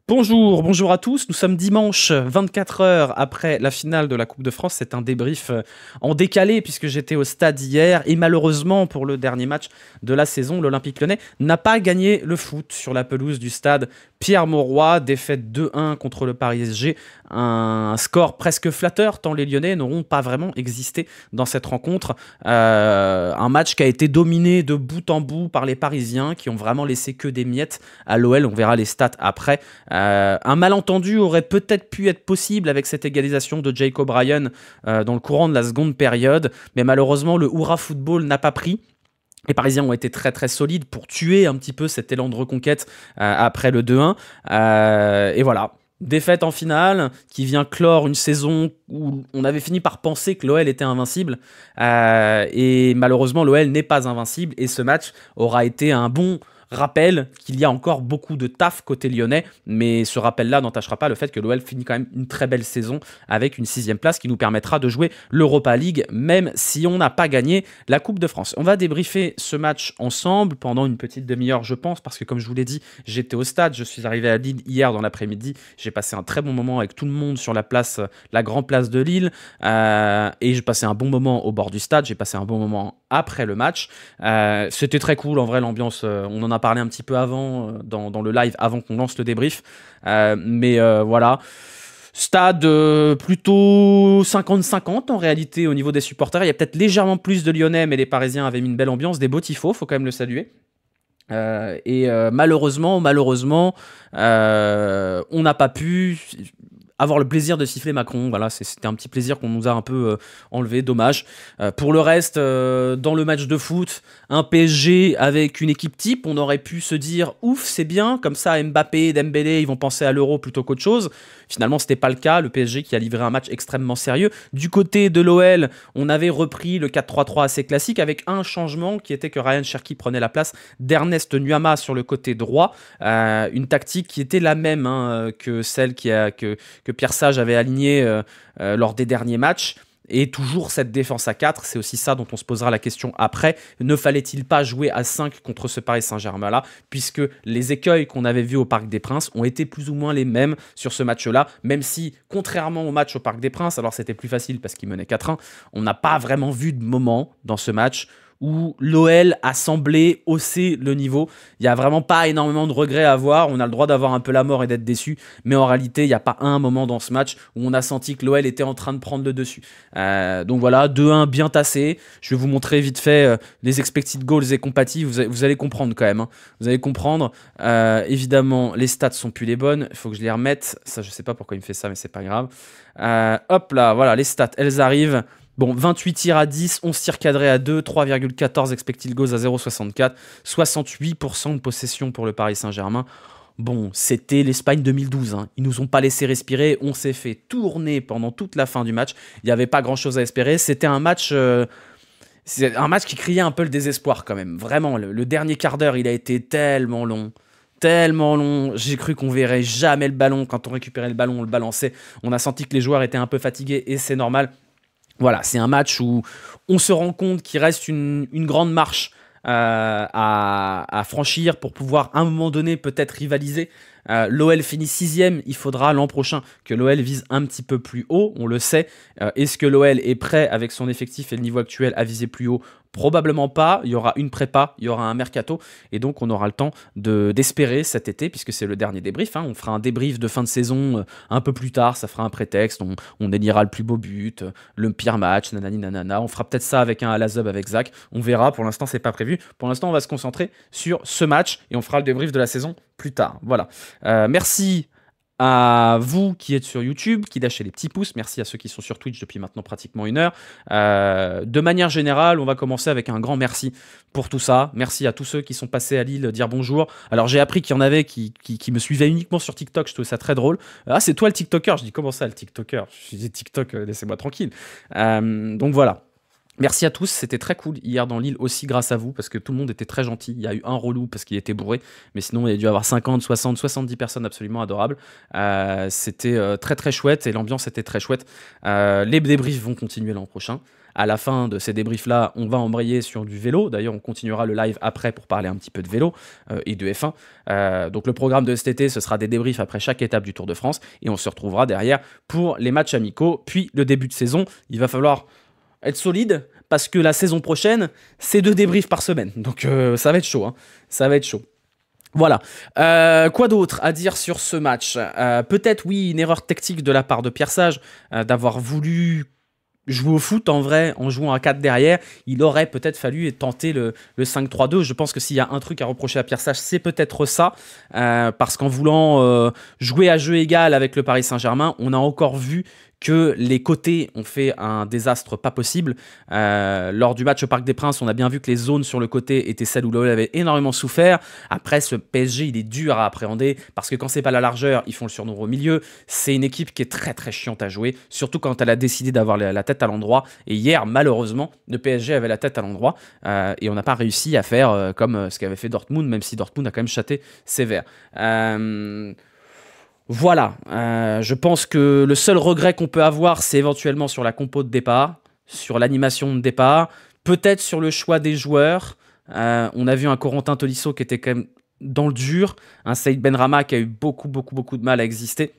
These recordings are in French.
Bonjour à tous. Nous sommes dimanche 24 heures après la finale de la Coupe de France. C'est un débrief en décalé puisque j'étais au stade hier et malheureusement pour le dernier match de la saison, l'Olympique Lyonnais n'a pas gagné le foot sur la pelouse du stade Pierre-Mauroy. Défaite 2-1 contre le Paris SG. Un score presque flatteur tant les Lyonnais n'auront pas vraiment existé dans cette rencontre. Un match qui a été dominé de bout en bout par les Parisiens qui ont vraiment laissé que des miettes à l'OL. On verra les stats après. Un malentendu aurait peut-être pu être possible avec cette égalisation de Jacob Ryan dans le courant de la seconde période, mais malheureusement le Hurrah Football n'a pas pris. Les Parisiens ont été très très solides pour tuer un petit peu cet élan de reconquête après le 2-1. Et voilà. Défaite en finale qui vient clore une saison où on avait fini par penser que l'OL était invincible. Et malheureusement, l'OL n'est pas invincible. Et ce match aura été un bon rappel qu'il y a encore beaucoup de taf côté lyonnais, mais ce rappel-là n'entachera pas le fait que l'OL finit quand même une très belle saison avec une 6e place qui nous permettra de jouer l'Europa League, même si on n'a pas gagné la Coupe de France. On va débriefer ce match ensemble pendant une petite demi-heure, je pense, parce que comme je vous l'ai dit, j'étais au stade, je suis arrivé à Lille hier dans l'après-midi, j'ai passé un très bon moment avec tout le monde sur la place, la grande place de Lille, et j'ai passé un bon moment au bord du stade, j'ai passé un bon moment après le match. C'était très cool, en vrai, l'ambiance, on en a parlé un petit peu avant, dans le live, avant qu'on lance le débrief. Mais voilà. Stade plutôt 50-50 en réalité au niveau des supporters. Il y a peut-être légèrement plus de Lyonnais, mais les Parisiens avaient mis une belle ambiance. Des beaux tifos, faut quand même le saluer. Malheureusement, on n'a pas pu avoir le plaisir de siffler Macron. Voilà, c'était un petit plaisir qu'on nous a un peu enlevé, dommage. Pour le reste, dans le match de foot, un PSG avec une équipe type, on aurait pu se dire ouf, c'est bien, comme ça Mbappé, Dembélé, ils vont penser à l'Euro plutôt qu'autre chose. Finalement, c'était pas le cas, le PSG qui a livré un match extrêmement sérieux. Du côté de l'OL, on avait repris le 4-3-3 assez classique avec un changement qui était que Ryan Cherki prenait la place d'Ernest Nuama sur le côté droit. Une tactique qui était la même que celle que Pierre Sage avait alignée lors des derniers matchs. Et toujours cette défense à 4, c'est aussi ça dont on se posera la question après. Ne fallait-il pas jouer à 5 contre ce Paris Saint-Germain-là, puisque les écueils qu'on avait vus au Parc des Princes ont été plus ou moins les mêmes sur ce match-là, même si, contrairement au match au Parc des Princes, alors c'était plus facile parce qu'il menait 4-1, on n'a pas vraiment vu de moment dans ce match où l'OL a semblé hausser le niveau. Il n'y a vraiment pas énormément de regrets à avoir. On a le droit d'avoir un peu la mort et d'être déçu. Mais en réalité, il n'y a pas un moment dans ce match où on a senti que l'OL était en train de prendre le dessus. Donc voilà, 2-1 bien tassé. Je vais vous montrer vite fait les expected goals et compati. Vous allez comprendre quand même. Hein. Vous allez comprendre. Évidemment, les stats sont plus les bonnes. Il faut que je les remette. Ça, je ne sais pas pourquoi il me fait ça, mais c'est pas grave. Hop là, voilà, les stats, elles arrivent. Bon, 28 tirs à 10, 11 tirs cadrés à 2, 3,14 expected goals à 0,64, 68% de possession pour le Paris Saint-Germain. Bon, c'était l'Espagne 2012. Hein. Ils nous ont pas laissé respirer. On s'est fait tourner pendant toute la fin du match. Il n'y avait pas grand-chose à espérer. C'était un match... c'est un match qui criait un peu le désespoir quand même. Vraiment, le dernier quart d'heure, il a été tellement long. Tellement long, j'ai cru qu'on verrait jamais le ballon. Quand on récupérait le ballon, on le balançait. On a senti que les joueurs étaient un peu fatigués et c'est normal. Voilà, c'est un match où on se rend compte qu'il reste une grande marche à franchir pour pouvoir à un moment donné peut-être rivaliser. L'OL finit 6e, il faudra l'an prochain que l'OL vise un petit peu plus haut, on le sait. Est-ce que l'OL est prêt avec son effectif et le niveau actuel à viser plus haut? Probablement pas, il y aura une prépa, il y aura un mercato, et donc on aura le temps d'espérer cet été, puisque c'est le dernier débrief. Hein. On fera un débrief de fin de saison un peu plus tard, ça fera un prétexte, on déniera le plus beau but, le pire match, nanani nanana. On fera peut-être ça avec un à la Zub avec Zach, on verra, pour l'instant c'est pas prévu. Pour l'instant on va se concentrer sur ce match, et on fera le débrief de la saison plus tard. Voilà. Merci à vous qui êtes sur YouTube, qui lâchez les petits pouces. Merci à ceux qui sont sur Twitch depuis maintenant pratiquement 1 heure. De manière générale, on va commencer avec un grand merci pour tout ça. Merci à tous ceux qui sont passés à Lille dire bonjour. Alors j'ai appris qu'il y en avait qui me suivaient uniquement sur TikTok. Je trouvais ça très drôle. Ah, c'est toi le TikToker. Je dis comment ça le TikToker? Je dis TikTok, laissez-moi tranquille. Donc voilà. Merci à tous, c'était très cool hier dans Lille aussi grâce à vous parce que tout le monde était très gentil. Il y a eu un relou parce qu'il était bourré, mais sinon il y a dû avoir 50, 60, 70 personnes absolument adorables. C'était très très chouette et l'ambiance était très chouette. Les débriefs vont continuer l'an prochain. à la fin de ces débriefs-là, on va embrayer sur du vélo. D'ailleurs, on continuera le live après pour parler un petit peu de vélo et de F1. Donc le programme de cet été, ce sera des débriefs après chaque étape du Tour de France. Et on se retrouvera derrière pour les matchs amicaux. Puis le début de saison, il va falloir être solide parce que la saison prochaine, c'est 2 débriefs par semaine. Donc ça va être chaud. Ça va être chaud. Voilà. Quoi d'autre à dire sur ce match? Peut-être, oui, une erreur tactique de la part de Pierre Sage d'avoir voulu jouer au foot en vrai, en jouant à 4 derrière. Il aurait peut-être fallu tenter le 5-3-2. Je pense que s'il y a un truc à reprocher à Pierre Sage, c'est peut-être ça. Parce qu'en voulant jouer à jeu égal avec le Paris Saint-Germain, on a encore vu que les côtés ont fait un désastre pas possible. Lors du match au Parc des Princes, on a bien vu que les zones sur le côté étaient celles où l'OL avait énormément souffert. Après, ce PSG, il est dur à appréhender parce que quand c'est pas la largeur, ils font le surnombre au milieu. C'est une équipe qui est très très chiante à jouer, surtout quand elle a décidé d'avoir la tête à l'endroit. Et hier, malheureusement, le PSG avait la tête à l'endroit et on n'a pas réussi à faire comme ce qu'avait fait Dortmund, même si Dortmund a quand même châté sévère. Voilà, je pense que le seul regret qu'on peut avoir, c'est éventuellement sur la compo de départ, sur l'animation de départ, peut-être sur le choix des joueurs. On a vu un Corentin Tolisso qui était quand même dans le dur, un Saïd Benrahma qui a eu beaucoup de mal à exister.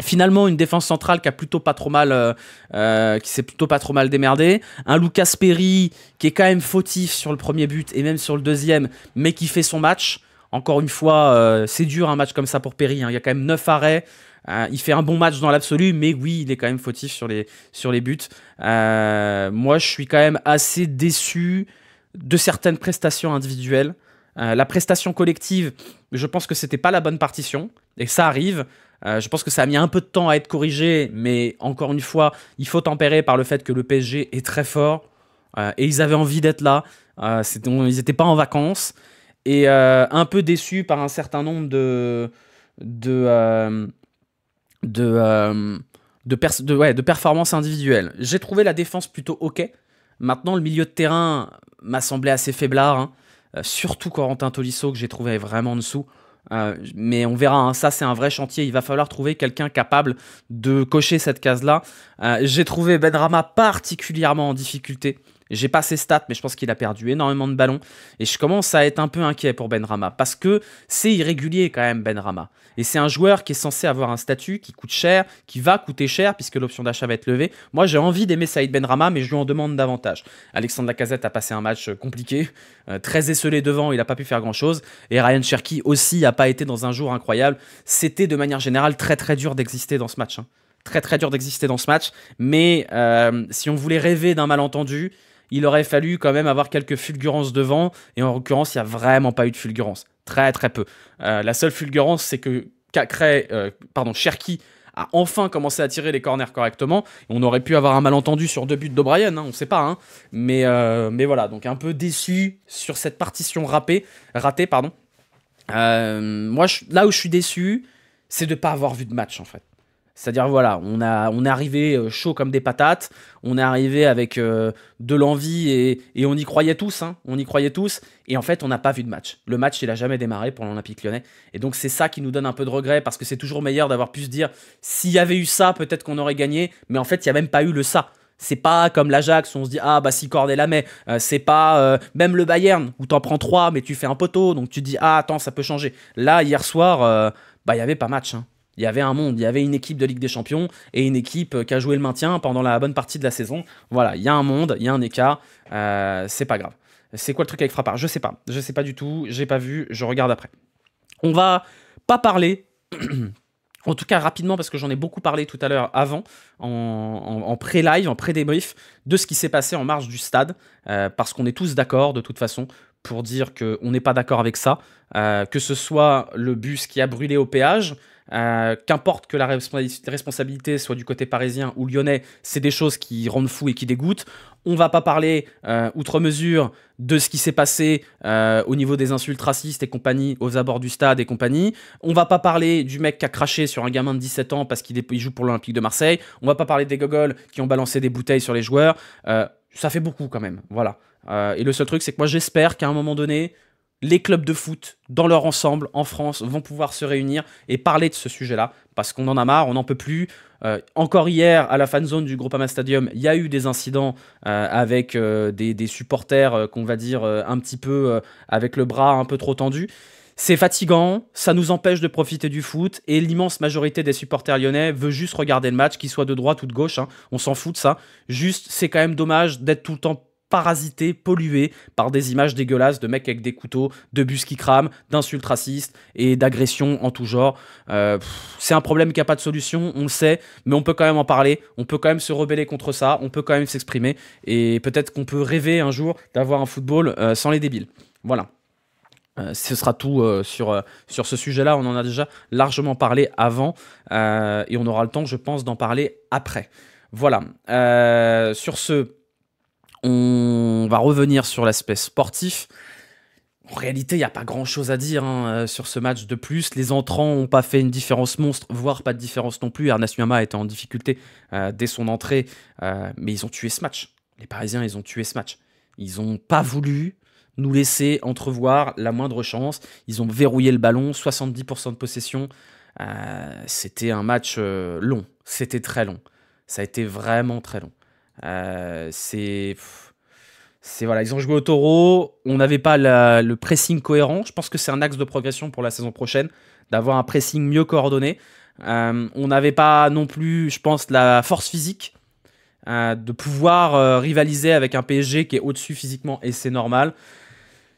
Finalement, une défense centrale qui a plutôt pas trop mal, qui s'est plutôt pas trop mal démerdé. Un Lucas Perry qui est quand même fautif sur le premier but et même sur le deuxième, mais qui fait son match. Encore une fois, c'est dur un match comme ça pour Perry. Il y a quand même 9 arrêts. Il fait un bon match dans l'absolu, mais oui, il est quand même fautif sur les buts. Moi, je suis quand même assez déçu de certaines prestations individuelles. La prestation collective, je pense que c'était pas la bonne partition, et ça arrive. Je pense que ça a mis un peu de temps à être corrigé, mais encore une fois, il faut tempérer par le fait que le PSG est très fort, et ils avaient envie d'être là. Ils n'étaient pas en vacances. Et un peu déçu par un certain nombre de performances individuelles. J'ai trouvé la défense plutôt ok. Maintenant, le milieu de terrain m'a semblé assez faiblard. Surtout Corentin Tolisso, que j'ai trouvé vraiment en dessous. Mais on verra, ça c'est un vrai chantier. Il va falloir trouver quelqu'un capable de cocher cette case-là. J'ai trouvé Benrahma particulièrement en difficulté. J'ai pas ses stats, mais je pense qu'il a perdu énormément de ballons. Et je commence à être un peu inquiet pour Benrahma. Parce que c'est irrégulier quand même, Benrahma. Et c'est un joueur qui est censé avoir un statut, qui coûte cher, qui va coûter cher, puisque l'option d'achat va être levée. Moi, j'ai envie d'aimer Saïd Benrahma, mais je lui en demande davantage. Alexandre Lacazette a passé un match compliqué. Très esselé devant, il n'a pas pu faire grand-chose. Et Ryan Cherki aussi n'a pas été dans un jour incroyable. C'était de manière générale très très dur d'exister dans ce match. Très très dur d'exister dans ce match. Mais si on voulait rêver d'un malentendu, il aurait fallu quand même avoir quelques fulgurances devant, et en l'occurrence, il n'y a vraiment pas eu de fulgurance. Très très peu. La seule fulgurance, c'est que Cherki a enfin commencé à tirer les corners correctement. On aurait pu avoir un malentendu sur 2 buts d'O'Brien, on ne sait pas. Mais voilà, donc un peu déçu sur cette partition ratée. Moi, là où je suis déçu, c'est de ne pas avoir vu de match, en fait. C'est-à-dire, voilà, on est arrivé chaud comme des patates, on est arrivé avec de l'envie et on y croyait tous, on y croyait tous, et en fait, on n'a pas vu de match. Le match, il n'a jamais démarré pour l'Olympique Lyonnais, et donc c'est ça qui nous donne un peu de regret, parce que c'est toujours meilleur d'avoir pu se dire, s'il y avait eu ça, peut-être qu'on aurait gagné, mais en fait, il n'y a même pas eu le ça. C'est pas comme l'Ajax où on se dit ah bah si Cornet la met, c'est pas même le Bayern où t'en prends 3 mais tu fais un poteau, donc tu te dis ah attends ça peut changer. Là hier soir, il y avait pas match. Il y avait un monde, il y avait une équipe de Ligue des Champions et une équipe qui a joué le maintien pendant la bonne partie de la saison. Voilà, il y a un monde, il y a un écart, c'est pas grave. C'est quoi le truc avec Frappard? Je sais pas du tout, j'ai pas vu, je regarde après. On va pas parler, en tout cas rapidement parce que j'en ai beaucoup parlé tout à l'heure avant, en pré-live, en pré-débrief, de ce qui s'est passé en marge du stade, parce qu'on est tous d'accord de toute façon pour dire qu'on n'est pas d'accord avec ça, que ce soit le bus qui a brûlé au péage, qu'importe que la responsabilité soit du côté parisien ou lyonnais, c'est des choses qui rendent fou et qui dégoûtent. On va pas parler outre mesure de ce qui s'est passé au niveau des insultes racistes et compagnie aux abords du stade et compagnie. On va pas parler du mec qui a craché sur un gamin de 17 ans parce qu'il joue pour l'Olympique de Marseille. On va pas parler des gogoles qui ont balancé des bouteilles sur les joueurs. Ça fait beaucoup quand même, voilà. Et le seul truc, c'est que moi j'espère qu'à un moment donné, les clubs de foot, dans leur ensemble, en France, vont pouvoir se réunir et parler de ce sujet-là, parce qu'on en a marre, on n'en peut plus. Encore hier, à la fan zone du Groupama Stadium, il y a eu des incidents avec des supporters qu'on va dire un petit peu avec le bras un peu trop tendu. C'est fatigant, ça nous empêche de profiter du foot, et l'immense majorité des supporters lyonnais veut juste regarder le match, qu'il soit de droite ou de gauche, hein, on s'en fout de ça. Juste, c'est quand même dommage d'être tout le temps parasité, pollué par des images dégueulasses de mecs avec des couteaux, de bus qui crament, d'insultes racistes et d'agressions en tout genre. C'est un problème qui n'a pas de solution, on le sait, mais on peut quand même en parler, on peut quand même se rebeller contre ça, on peut quand même s'exprimer, et peut-être qu'on peut rêver un jour d'avoir un football sans les débiles. Voilà. Ce sera tout sur ce sujet-là, on en a déjà largement parlé avant, et on aura le temps, je pense, d'en parler après. Voilà. Sur ce, on va revenir sur l'aspect sportif. En réalité, il n'y a pas grand-chose à dire sur ce match de plus. Les entrants n'ont pas fait une différence monstre, voire pas de différence non plus. Ernest Nuama était en difficulté dès son entrée, mais ils ont tué ce match. Les Parisiens, ils ont tué ce match. Ils n'ont pas voulu nous laisser entrevoir la moindre chance. Ils ont verrouillé le ballon, 70% de possession. C'était un match long. C'était très long. Ça a été vraiment très long. Voilà, ils ont joué au taureau, on n'avait pas le pressing cohérent. Je pense que c'est un axe de progression pour la saison prochaine, d'avoir un pressing mieux coordonné. On n'avait pas non plus, je pense, la force physique de pouvoir rivaliser avec un PSG qui est au-dessus physiquement, et c'est normal.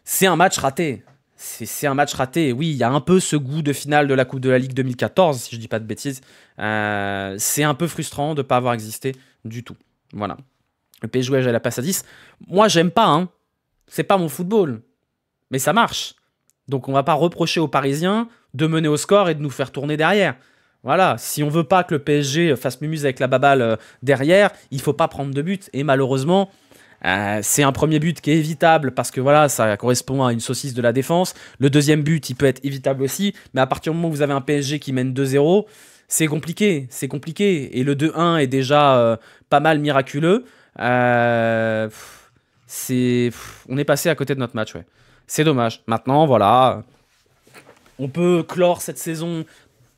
C'est un match raté. C'est un match raté. Oui, il y a un peu ce goût de finale de la Coupe de la Ligue 2014, si je dis pas de bêtises. C'est un peu frustrant de ne pas avoir existé du tout. Voilà. Le PSG à la passe à 10. Moi, j'aime pas. Hein. C'est pas mon football. Mais ça marche. Donc, on va pas reprocher aux Parisiens de mener au score et de nous faire tourner derrière. Voilà. Si on veut pas que le PSG fasse mumuse avec la baballe derrière, il faut pas prendre de but. Et malheureusement, c'est un premier but qui est évitable parce que voilà, ça correspond à une saucisse de la défense. Le deuxième but, il peut être évitable aussi. Mais à partir du moment où vous avez un PSG qui mène 2-0, c'est compliqué. C'est compliqué. Et le 2-1 est déjà pas mal miraculeux. On est passé à côté de notre match, ouais. C'est dommage. Maintenant, voilà, on peut clore cette saison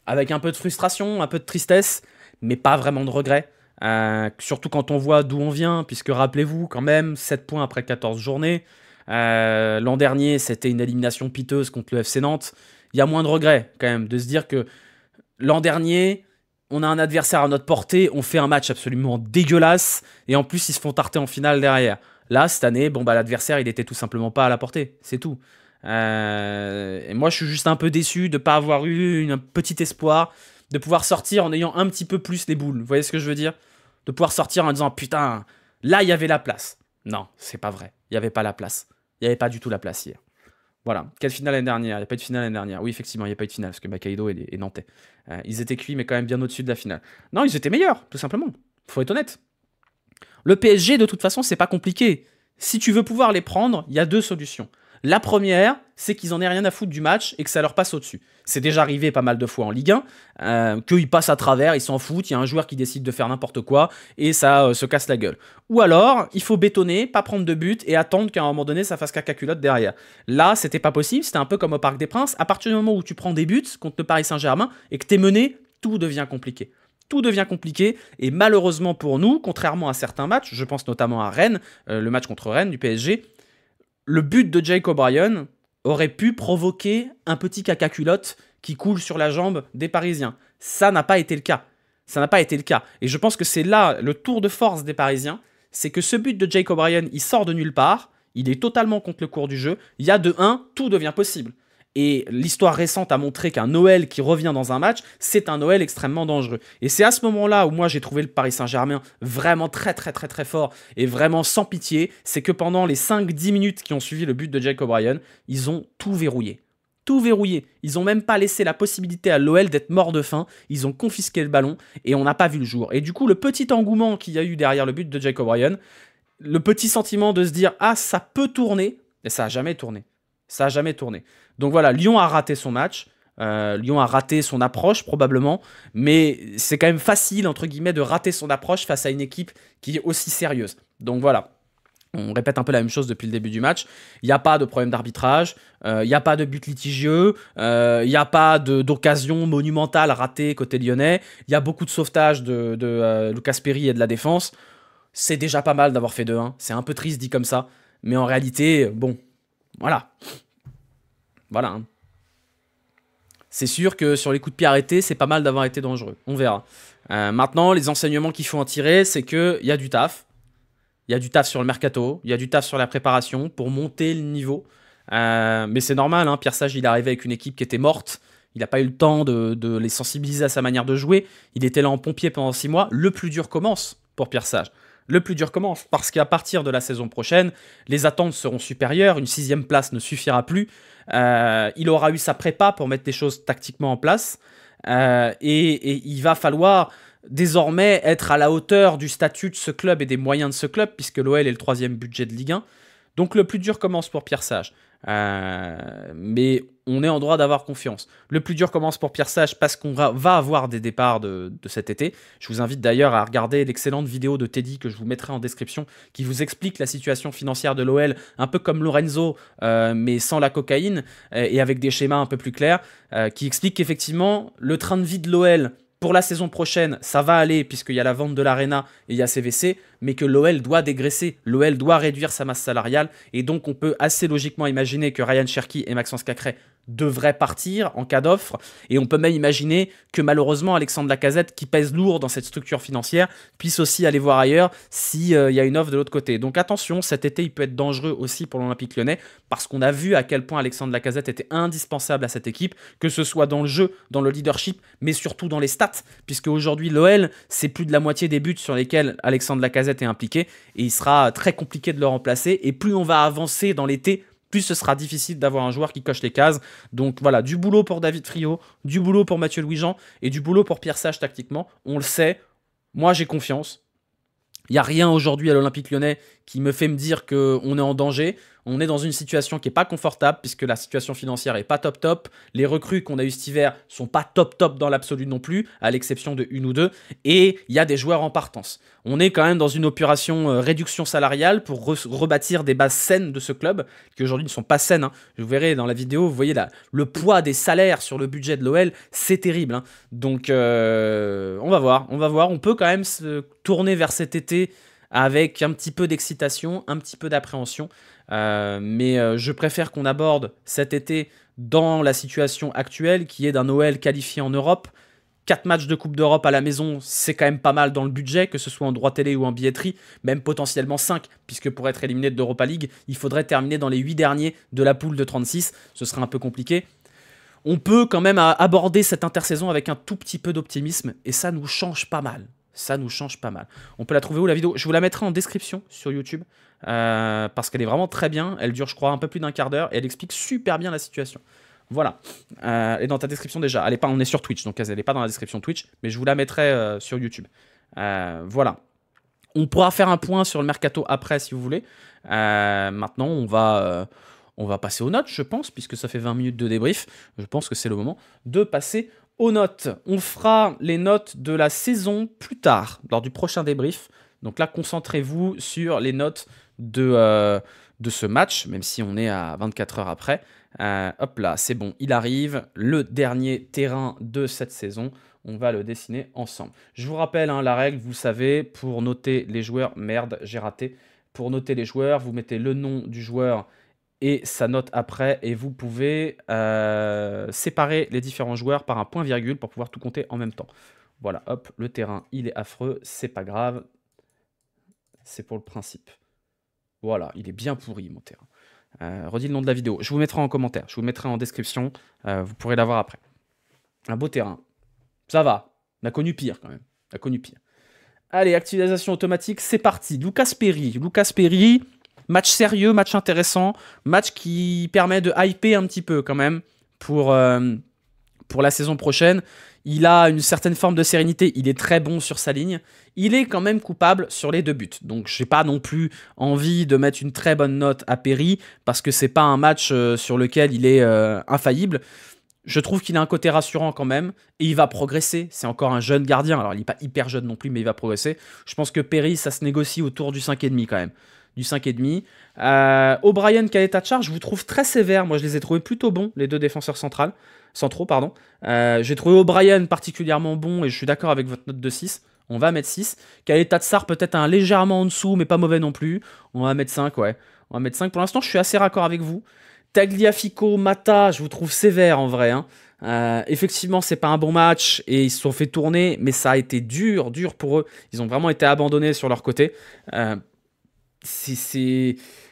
avec un peu de frustration, un peu de tristesse, mais pas vraiment de regret. Surtout quand on voit d'où on vient, puisque rappelez-vous, quand même, 7 points après 14 journées. L'an dernier, c'était une élimination piteuse contre le FC Nantes. Il y a moins de regrets, quand même, de se dire que l'an dernier, on a un adversaire à notre portée, on fait un match absolument dégueulasse, et en plus, ils se font tarter en finale derrière. Là, cette année, l'adversaire, il était tout simplement pas à la portée, c'est tout. Et moi, je suis juste un peu déçu de ne pas avoir eu un petit espoir de pouvoir sortir en ayant un petit peu plus les boules. Vous voyez ce que je veux dire? De pouvoir sortir en disant, putain, là, il y avait la place. Non, c'est pas vrai. Il n'y avait pas la place. Il n'y avait pas du tout la place hier. Voilà. Quelle finale l'année dernière? Il n'y a pas eu de finale l'année dernière. Oui, effectivement, il n'y a pas eu de finale parce que Bakaydo est nantais. Ils étaient cuits, mais quand même bien au-dessus de la finale. Non, ils étaient meilleurs, tout simplement. Faut être honnête. Le PSG, de toute façon, c'est pas compliqué. Si tu veux pouvoir les prendre, il y a deux solutions. La première, c'est qu'ils en aient rien à foutre du match et que ça leur passe au-dessus. C'est déjà arrivé pas mal de fois en Ligue 1, qu'ils passent à travers, ils s'en foutent, il y a un joueur qui décide de faire n'importe quoi et ça se casse la gueule. Ou alors, il faut bétonner, pas prendre de but et attendre qu'à un moment donné, ça fasse caca-culotte derrière. Là, c'était pas possible, c'était un peu comme au Parc des Princes. À partir du moment où tu prends des buts contre le Paris Saint-Germain et que t'es mené, tout devient compliqué. Tout devient compliqué, et malheureusement pour nous, contrairement à certains matchs, je pense notamment à Rennes, le match contre Rennes du PSG, le but de Jake O'Brien aurait pu provoquer un petit caca-culotte qui coule sur la jambe des Parisiens. Ça n'a pas été le cas. Ça n'a pas été le cas. Et je pense que c'est là le tour de force des Parisiens, c'est que ce but de Jake O'Brien, il sort de nulle part, il est totalement contre le cours du jeu, il y a de 1, tout devient possible. Et l'histoire récente a montré qu'un Noël qui revient dans un match, c'est un Noël extrêmement dangereux. Et c'est à ce moment-là où moi j'ai trouvé le Paris Saint-Germain vraiment très très très très fort et vraiment sans pitié, c'est que pendant les 5-10 minutes qui ont suivi le but de Jake O'Brien, ils ont tout verrouillé. Tout verrouillé. Ils n'ont même pas laissé la possibilité à l'OL d'être mort de faim. Ils ont confisqué le ballon et on n'a pas vu le jour. Et du coup, le petit engouement qu'il y a eu derrière le but de Jake O'Brien, le petit sentiment de se dire « Ah, ça peut tourner », et ça n'a jamais tourné. Ça n'a jamais tourné. Donc voilà, Lyon a raté son match. Lyon a raté son approche probablement. Mais c'est quand même facile, entre guillemets, de rater son approche face à une équipe qui est aussi sérieuse. Donc voilà. On répète un peu la même chose depuis le début du match. Il n'y a pas de problème d'arbitrage, il n'y a pas de but litigieux, il n'y a pas d'occasion monumentale ratée côté lyonnais. Il y a beaucoup de sauvetage de Lucas Perry et de la défense. C'est déjà pas mal d'avoir fait 2-1. C'est un peu triste dit comme ça. Mais en réalité, bon, voilà. Voilà. Hein. C'est sûr que sur les coups de pied arrêtés, c'est pas mal d'avoir été dangereux. On verra. Maintenant, les enseignements qu'il faut en tirer, c'est qu'il y a du taf. Il y a du taf sur le mercato, il y a du taf sur la préparation pour monter le niveau. Mais c'est normal, hein, Pierre Sage, il est arrivé avec une équipe qui était morte. Il n'a pas eu le temps de les sensibiliser à sa manière de jouer. Il était là en pompier pendant 6 mois. Le plus dur commence pour Pierre Sage. Le plus dur commence parce qu'à partir de la saison prochaine, les attentes seront supérieures. Une 6e place ne suffira plus. Il aura eu sa prépa pour mettre des choses tactiquement en place. Et il va falloir désormais être à la hauteur du statut de ce club et des moyens de ce club, puisque l'OL est le 3e budget de Ligue 1. Donc le plus dur commence pour Pierre Sage. Mais on est en droit d'avoir confiance. Le plus dur commence pour Pierre Sage parce qu'on va avoir des départs de cet été. Je vous invite d'ailleurs à regarder l'excellente vidéo de Teddy que je vous mettrai en description qui vous explique la situation financière de l'OL, un peu comme Lorenzo, mais sans la cocaïne et avec des schémas un peu plus clairs, qui explique qu'effectivement, le train de vie de l'OL pour la saison prochaine, ça va aller puisqu'il y a la vente de l'Arena et il y a CVC, mais que l'OL doit dégraisser, l'OL doit réduire sa masse salariale, et donc on peut assez logiquement imaginer que Ryan Cherki et Maxence Cacré devraient partir en cas d'offre, et on peut même imaginer que malheureusement Alexandre Lacazette, qui pèse lourd dans cette structure financière, puisse aussi aller voir ailleurs s'il y a une offre de l'autre côté. Donc attention, cet été il peut être dangereux aussi pour l'Olympique Lyonnais, parce qu'on a vu à quel point Alexandre Lacazette était indispensable à cette équipe, que ce soit dans le jeu, dans le leadership, mais surtout dans les stats, puisque aujourd'hui l'OL, c'est plus de la moitié des buts sur lesquels Alexandre Lacazette est impliqué, et il sera très compliqué de le remplacer, et plus on va avancer dans l'été, plus ce sera difficile d'avoir un joueur qui coche les cases. Donc voilà, du boulot pour David Friot, du boulot pour Mathieu Louis-Jean, et du boulot pour Pierre Sage tactiquement. On le sait, moi j'ai confiance. Il n'y a rien aujourd'hui à l'Olympique Lyonnais qui me fait me dire qu'on est en danger. On est dans une situation qui n'est pas confortable puisque la situation financière n'est pas top. Les recrues qu'on a eues cet hiver sont pas top dans l'absolu non plus, à l'exception de une ou deux. Et il y a des joueurs en partance. On est quand même dans une opération réduction salariale pour rebâtir des bases saines de ce club, qui aujourd'hui ne sont pas saines. Hein. Vous verrez dans la vidéo, vous voyez le poids des salaires sur le budget de l'OL, c'est terrible. Hein. Donc on va voir. On peut quand même se tourner vers cet été avec un petit peu d'excitation, un petit peu d'appréhension. Mais je préfère qu'on aborde cet été dans la situation actuelle qui est d'un OL qualifié en Europe. 4 matchs de Coupe d'Europe à la maison, c'est quand même pas mal dans le budget, que ce soit en droit télé ou en billetterie, même potentiellement 5, puisque pour être éliminé de l'Europa League, il faudrait terminer dans les 8 derniers de la poule de 36, ce serait un peu compliqué. On peut quand même aborder cette intersaison avec un tout petit peu d'optimisme, et ça nous change pas mal. Ça nous change pas mal. On peut la trouver où la vidéo? Je vous la mettrai en description sur YouTube, parce qu'elle est vraiment très bien. Elle dure, je crois, un peu plus d'1 quart d'heure, et elle explique super bien la situation. Voilà. Elle est dans ta description déjà. On est sur Twitch, donc elle n'est pas dans la description Twitch, mais je vous la mettrai sur YouTube. Voilà. On pourra faire un point sur le mercato après, si vous voulez. Maintenant, on va passer aux notes, je pense, puisque ça fait 20 minutes de débrief. Je pense que c'est le moment de passer aux notes. On fera les notes de la saison plus tard, lors du prochain débrief. Donc là, concentrez-vous sur les notes de ce match, même si on est à 24 heures après. Hop là, c'est bon, il arrive, le dernier terrain de cette saison. On va le dessiner ensemble. Je vous rappelle hein, la règle, vous savez, pour noter les joueurs... Merde, j'ai raté. Pour noter les joueurs, vous mettez le nom du joueur et sa note après, et vous pouvez séparer les différents joueurs par un point-virgule pour pouvoir tout compter en même temps. Voilà, hop, le terrain, il est affreux, c'est pas grave. C'est pour le principe. Voilà, il est bien pourri, mon terrain. Redis le nom de la vidéo. Je vous mettrai en commentaire, je vous mettrai en description. Vous pourrez l'avoir après. Un beau terrain. Ça va. On a connu pire, quand même. On a connu pire. Allez, actualisation automatique, c'est parti. Lucas Perry, match sérieux, match intéressant. Match qui permet de hyper un petit peu, quand même, pour la saison prochaine. Il a une certaine forme de sérénité, il est très bon sur sa ligne. Il est quand même coupable sur les 2 buts. Donc j'ai pas non plus envie de mettre une très bonne note à Perry, parce que c'est pas un match sur lequel il est infaillible. Je trouve qu'il a un côté rassurant quand même, et il va progresser. C'est encore un jeune gardien, alors il n'est pas hyper jeune non plus, mais il va progresser. Je pense que Perry, ça se négocie autour du 5,5 quand même. du 5,5. O'Brien, quel état de charge? Je vous trouve très sévère. Moi, je les ai trouvés plutôt bons, les deux défenseurs centraux. Pardon. J'ai trouvé O'Brien particulièrement bon et je suis d'accord avec votre note de 6. On va mettre 6. Kaleta Tsar peut-être un légèrement en dessous, mais pas mauvais non plus. On va mettre 5, ouais. On va mettre 5. Pour l'instant, je suis assez raccord avec vous. Tagliafico, Mata, je vous trouve sévère en vrai. Hein. Effectivement, c'est pas un bon match et ils se sont fait tourner, mais ça a été dur pour eux. Ils ont vraiment été abandonnés sur leur côté.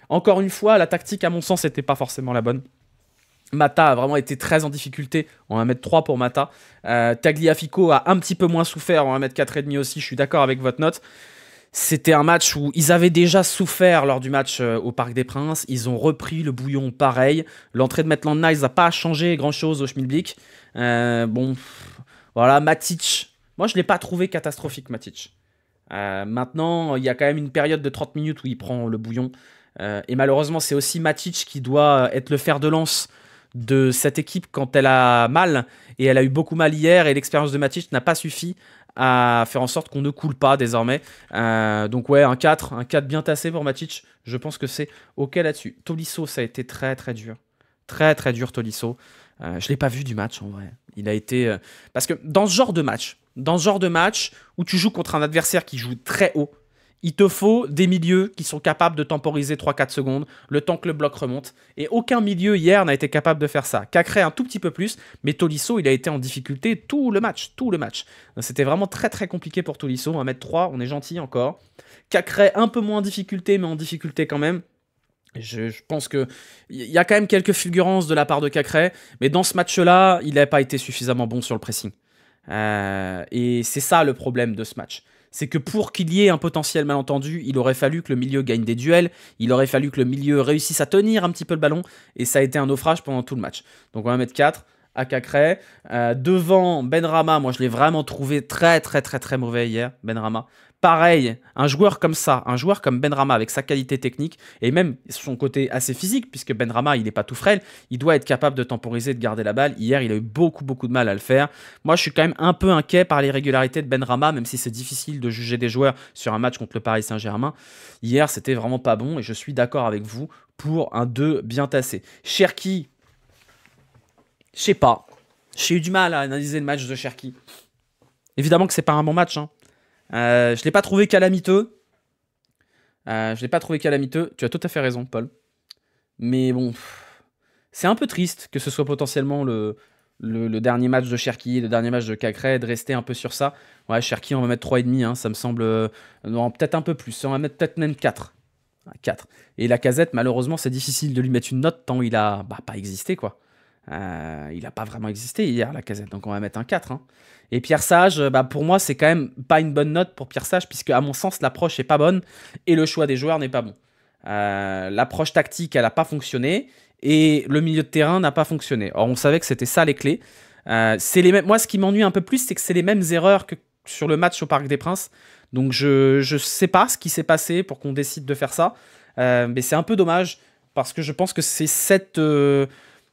Encore une fois, la tactique, à mon sens, n'était pas forcément la bonne. Mata a vraiment été très en difficulté. On va mettre 3 pour Mata. Tagliafico a un petit peu moins souffert. On va mettre 4,5 aussi. Je suis d'accord avec votre note. C'était un match où ils avaient déjà souffert lors du match au Parc des Princes. Ils ont repris le bouillon pareil. L'entrée de Maitland-Niles n'a pas changé grand-chose au Schmilblick. Bon, voilà, Matic. Moi, je ne l'ai pas trouvé catastrophique, Matic. Maintenant, il y a quand même une période de 30 minutes où il prend le bouillon. Et malheureusement, c'est aussi Matic qui doit être le fer de lance de cette équipe quand elle a mal. Et elle a eu beaucoup mal hier. Et l'expérience de Matic n'a pas suffi à faire en sorte qu'on ne coule pas désormais. Donc ouais, un 4 bien tassé pour Matic. Je pense que c'est OK là-dessus. Tolisso, ça a été très très dur. Très très dur, Tolisso. Je ne l'ai pas vu du match en vrai. Il a été... Parce que dans ce genre de match où tu joues contre un adversaire qui joue très haut, il te faut des milieux qui sont capables de temporiser 3-4 secondes, le temps que le bloc remonte. Et aucun milieu hier n'a été capable de faire ça. Cacré un tout petit peu plus, mais Tolisso, il a été en difficulté tout le match. C'était vraiment très très compliqué pour Tolisso. On va mettre 3, on est gentil encore. Cacré un peu moins en difficulté, mais en difficulté quand même. Je pense qu'il y a quand même quelques fulgurances de la part de Cacré, mais dans ce match-là, il n'a pas été suffisamment bon sur le pressing. Et c'est ça le problème de ce match. C'est que pour qu'il y ait un potentiel malentendu, il aurait fallu que le milieu gagne des duels, il aurait fallu que le milieu réussisse à tenir un petit peu le ballon, et ça a été un naufrage pendant tout le match. Donc on va mettre 4 à Cacré. Devant Benrahma, moi je l'ai vraiment trouvé très très très très mauvais hier, Benrahma. Pareil, un joueur comme ça, un joueur comme Benrahma avec sa qualité technique et même son côté assez physique, puisque Benrahma il n'est pas tout frêle, il doit être capable de temporiser, de garder la balle. Hier, il a eu beaucoup de mal à le faire. Moi, je suis quand même un peu inquiet par les régularités de Benrahma, même si c'est difficile de juger des joueurs sur un match contre le Paris Saint-Germain. Hier, c'était vraiment pas bon et je suis d'accord avec vous pour un 2 bien tassé. Cherki, je sais pas. J'ai eu du mal à analyser le match de Cherki. Évidemment que c'est pas un bon match, hein. Je l'ai pas trouvé calamiteux. Tu as tout à fait raison, Paul. Mais bon, c'est un peu triste que ce soit potentiellement le dernier match de Cherki, le dernier match de Cacré, de rester un peu sur ça. Ouais, Cherki, on va mettre 3,5, hein, ça me semble... non, peut-être un peu plus, on va mettre peut-être même 4. 4. Et Lacazette, malheureusement, c'est difficile de lui mettre une note tant il a pas existé, quoi. Il n'a pas vraiment existé hier, Lacazette, donc on va mettre un 4. Hein. Et Pierre Sage, pour moi, c'est quand même pas une bonne note pour Pierre Sage, puisque à mon sens, l'approche n'est pas bonne et le choix des joueurs n'est pas bon. L'approche tactique, elle n'a pas fonctionné et le milieu de terrain n'a pas fonctionné. Or, on savait que c'était ça les clés. Moi, ce qui m'ennuie un peu plus, c'est que c'est les mêmes erreurs que sur le match au Parc des Princes. Donc, je sais pas ce qui s'est passé pour qu'on décide de faire ça. Mais c'est un peu dommage parce que je pense que c'est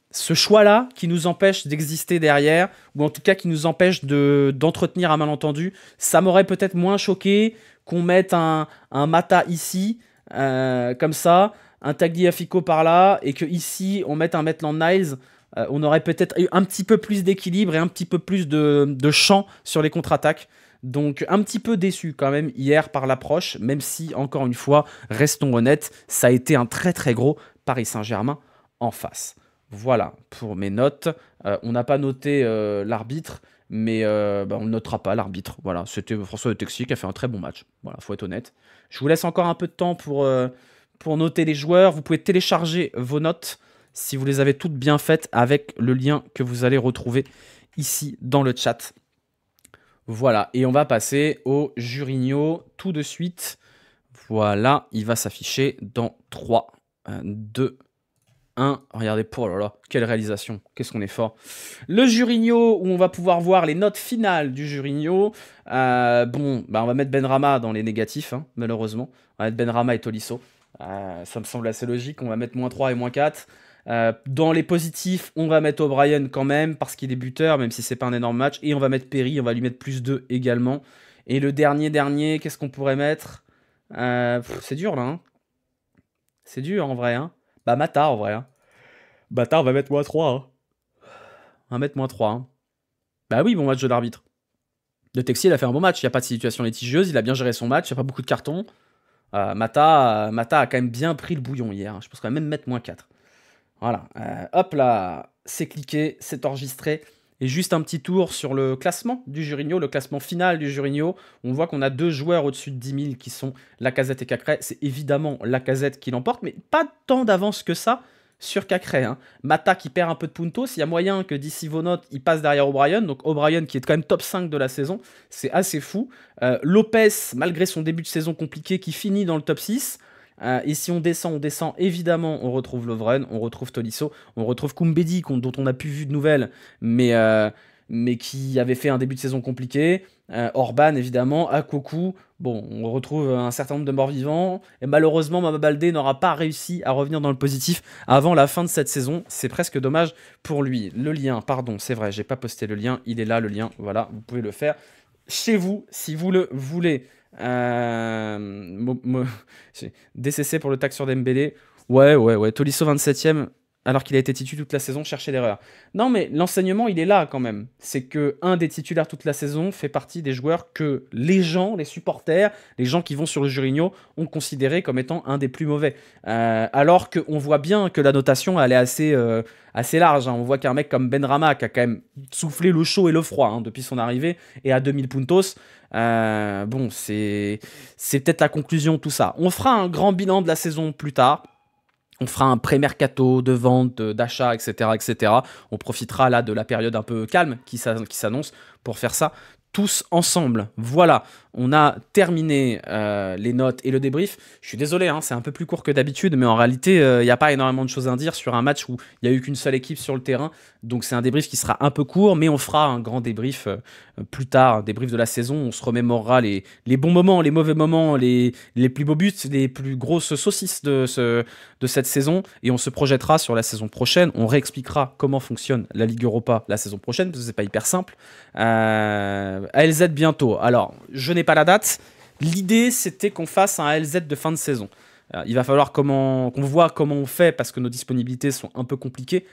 ce choix-là qui nous empêche d'exister derrière, ou en tout cas qui nous empêche d'entretenir un malentendu. Ça m'aurait peut-être moins choqué qu'on mette un Mata ici, comme ça, un Tagliafico par là, et que ici on mette un Maitland-Niles. On aurait peut-être eu un petit peu plus d'équilibre et un petit peu plus de champ sur les contre-attaques. Donc un petit peu déçu quand même hier par l'approche, même si, encore une fois, restons honnêtes, ça a été un très très gros Paris Saint-Germain en face. Voilà pour mes notes. On n'a pas noté l'arbitre, mais on ne notera pas l'arbitre. Voilà, c'était François de Texier qui a fait un très bon match. Voilà, faut être honnête. Je vous laisse encore un peu de temps pour noter les joueurs. Vous pouvez télécharger vos notes si vous les avez toutes bien faites avec le lien que vous allez retrouver ici dans le chat. Voilà, et on va passer au Jurigno tout de suite. Voilà, il va s'afficher dans 3, 2, 1. Regardez, oh là là, quelle réalisation, qu'est-ce qu'on est fort. Le Jurigno, où on va pouvoir voir les notes finales du Jurigno. On va mettre Benrahma dans les négatifs, hein, malheureusement. On va mettre Benrahma et Tolisso. Ça me semble assez logique, on va mettre -3 et -4. Dans les positifs, on va mettre O'Brien quand même, parce qu'il est buteur, même si c'est pas un énorme match. Et on va mettre Perry, on va lui mettre +2 également. Et le dernier, qu'est-ce qu'on pourrait mettre? C'est dur là, hein. C'est dur en vrai. Hein. Bah, Mata en vrai. Hein. Mata, on va mettre -3. Hein. On va mettre -3. Hein. Bah oui, bon match de l'arbitre. Le Texier, il a fait un bon match. Il n'y a pas de situation litigieuse. Il a bien géré son match. Il n'y a pas beaucoup de cartons. Mata a quand même bien pris le bouillon hier. Hein. Je pense quand même mettre -4. Voilà. Hop là. C'est cliqué. C'est enregistré. Et juste un petit tour sur le classement du Jurigno, le classement final du Jurigno. On voit qu'on a 2 joueurs au-dessus de 10 000 qui sont Lacazette et Cacré. C'est évidemment Lacazette qui l'emporte, mais pas tant d'avance que ça sur Cacré. Hein. Mata qui perd un peu de puntos. Il y a moyen que d'ici vos notes, il passe derrière O'Brien. Donc O'Brien qui est quand même top 5 de la saison. C'est assez fou. Lopez, malgré son début de saison compliqué, qui finit dans le top 6. Et si on descend, évidemment, on retrouve Lovren, on retrouve Tolisso, on retrouve Koumbedi, dont on n'a plus vu de nouvelles, mais qui avait fait un début de saison compliqué. Orban, évidemment, Akoku. Bon, on retrouve un certain nombre de morts vivants. Et malheureusement, Mama Baldé n'aura pas réussi à revenir dans le positif avant la fin de cette saison. C'est presque dommage pour lui. Le lien, pardon, c'est vrai, j'ai pas posté le lien. Il est là, le lien. Voilà, vous pouvez le faire chez vous, si vous le voulez. DCC pour le tag sur Dembélé. Ouais. Tolisso 27ème, alors qu'il a été titulaire toute la saison, chercher l'erreur. Non, mais l'enseignement, il est là quand même. C'est que un des titulaires toute la saison fait partie des joueurs que les gens, les supporters, les gens qui vont sur le Jurigno ont considéré comme étant un des plus mauvais. Alors qu'on voit bien que la notation, elle est assez large. Hein. On voit qu'un mec comme Benrahma, qui a quand même soufflé le chaud et le froid hein, depuis son arrivée, et à 2000 puntos. Bon, c'est peut-être la conclusion de tout ça. On fera un grand bilan de la saison plus tard. On fera un pré-mercato de vente, d'achat, etc., etc. On profitera là de la période un peu calme qui s'annonce pour faire ça tous ensemble. Voilà, on a terminé les notes et le débrief. Je suis désolé, hein, c'est un peu plus court que d'habitude, mais en réalité, il n'y a pas énormément de choses à dire sur un match où il n'y a eu qu'une seule équipe sur le terrain. Donc c'est un débrief qui sera un peu court, mais on fera un grand débrief plus tard, un débrief de la saison. On se remémorera les bons moments, les mauvais moments, les plus beaux buts, les plus grosses saucisses de cette saison, et on se projettera sur la saison prochaine. On réexpliquera comment fonctionne la Ligue Europa la saison prochaine, parce que c'est pas hyper simple. ALZ bientôt. Alors, je n'ai pas la date. L'idée, c'était qu'on fasse un ALZ de fin de saison. Il va falloir qu'on voit comment on fait, parce que nos disponibilités sont un peu compliquées.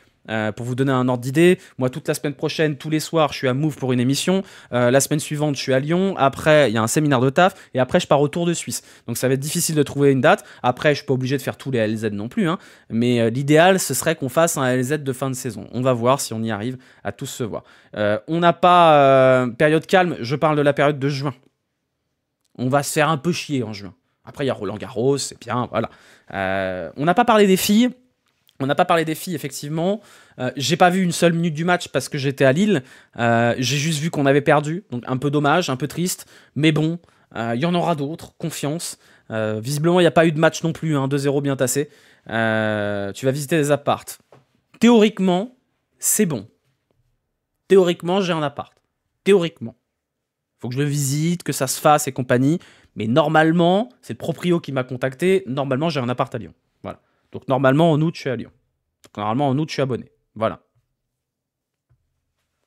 Pour vous donner un ordre d'idée, moi toute la semaine prochaine, tous les soirs, je suis à Move pour une émission. La semaine suivante, je suis à Lyon. Après, il y a un séminaire de taf. Et après, je pars au Tour de Suisse. Donc ça va être difficile de trouver une date. Après, je ne suis pas obligé de faire tous les ALZ non plus. Hein. Mais l'idéal, ce serait qu'on fasse un ALZ de fin de saison. On va voir si on y arrive à tous se voir. On n'a pas période calme. Je parle de la période de juin. On va se faire un peu chier en juin. Après, il y a Roland Garros, c'est bien, voilà. On n'a pas parlé des filles. Effectivement. J'ai pas vu une seule minute du match parce que j'étais à Lille. J'ai juste vu qu'on avait perdu. Donc un peu dommage, un peu triste. Mais bon, il y en aura d'autres. Confiance. Visiblement, il n'y a pas eu de match non plus. Hein, 2-0 bien tassé. Tu vas visiter des appartes. Théoriquement, c'est bon. Théoriquement, j'ai un appart. Théoriquement. Faut que je le visite, que ça se fasse et compagnie. Mais normalement, c'est le proprio qui m'a contacté. Normalement, j'ai un appart à Lyon. Voilà. Donc normalement, en août, je suis à Lyon. Donc, normalement, en août, je suis abonné. Voilà.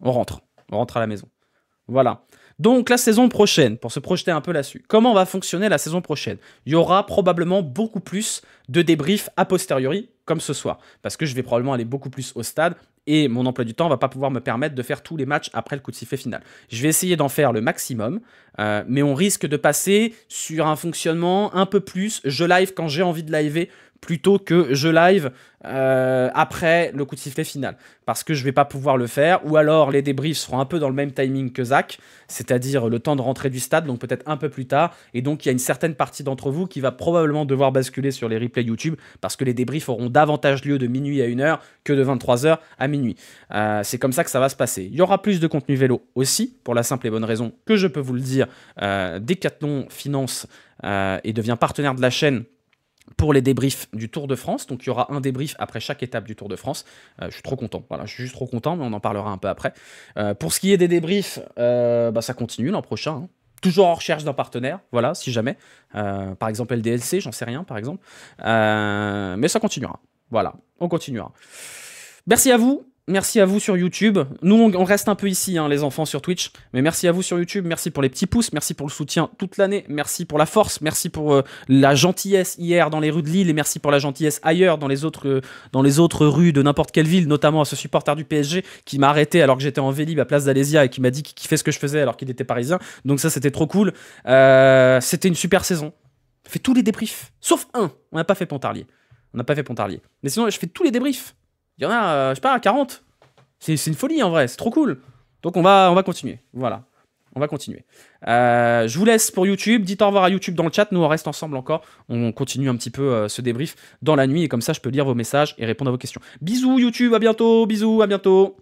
On rentre à la maison. Voilà. Donc la saison prochaine, pour se projeter un peu là-dessus, comment va fonctionner la saison prochaine? Il y aura probablement beaucoup plus de débriefs a posteriori, comme ce soir, parce que je vais probablement aller beaucoup plus au stade, et mon emploi du temps va pas pouvoir me permettre de faire tous les matchs après le coup de sifflet final. Je vais essayer d'en faire le maximum, mais on risque de passer sur un fonctionnement un peu plus, je live quand j'ai envie de liver, plutôt que je live après le coup de sifflet final, parce que je vais pas pouvoir le faire, ou alors les débriefs seront un peu dans le même timing que Zach, c'est-à-dire le temps de rentrer du stade, donc peut-être un peu plus tard, et donc il y a une certaine partie d'entre vous qui va probablement devoir basculer sur les replays YouTube, parce que les débriefs auront davantage lieu de minuit à 1h que de 23h à minuit. C'est comme ça que ça va se passer. Il y aura plus de contenu vélo aussi, pour la simple et bonne raison que je peux vous le dire, Decathlon finance et devient partenaire de la chaîne pour les débriefs du Tour de France. Donc il y aura un débrief après chaque étape du Tour de France. Je suis trop content. Voilà, je suis juste trop content, mais on en parlera un peu après. Pour ce qui est des débriefs, ça continue l'an prochain. Hein. Toujours en recherche d'un partenaire, voilà, si jamais. Par exemple LDLC, j'en sais rien, par exemple. Mais ça continuera. Voilà, on continuera. Merci à vous. Merci à vous sur YouTube. Nous, on reste un peu ici, hein, les enfants, sur Twitch. Mais merci à vous sur YouTube. Merci pour les petits pouces. Merci pour le soutien toute l'année. Merci pour la force. Merci pour la gentillesse hier dans les rues de Lille. Et merci pour la gentillesse ailleurs dans les autres rues de n'importe quelle ville, notamment à ce supporter du PSG qui m'a arrêté alors que j'étais en Vélib à Place d'Alésia et qui m'a dit qu'il kiffait ce que je faisais alors qu'il était parisien. Donc ça, c'était trop cool. C'était une super saison. Je fais tous les débriefs. Sauf un. On n'a pas fait Pontarlier. Mais sinon, je fais tous les débriefs. Il y en a, je sais pas, 40. C'est une folie en vrai, c'est trop cool. Donc on va continuer. Voilà, on va continuer. Je vous laisse pour YouTube. Dites au revoir à YouTube dans le chat. Nous, on reste ensemble encore. On continue un petit peu ce débrief dans la nuit. Et comme ça, je peux lire vos messages et répondre à vos questions. Bisous YouTube, à bientôt. Bisous, à bientôt.